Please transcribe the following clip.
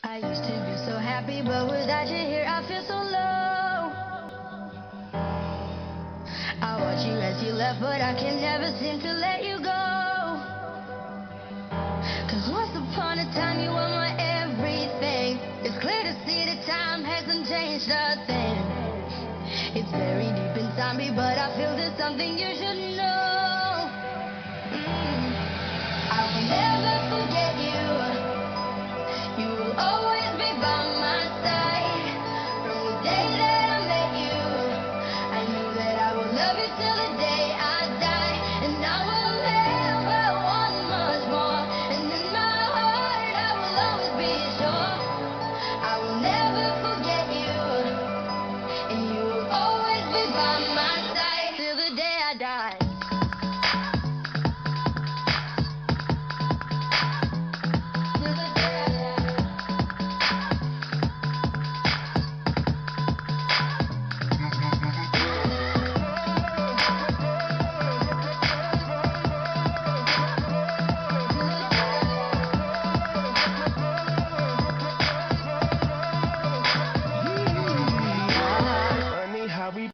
I used to be so happy, but without you here, I feel so low. I watch you as you left, but I can never seem to let you go. Cause once upon a time, you were my everything. It's clear to see that time hasn't changed a thing. It's very deep inside me, but I feel there's something you should know. I will never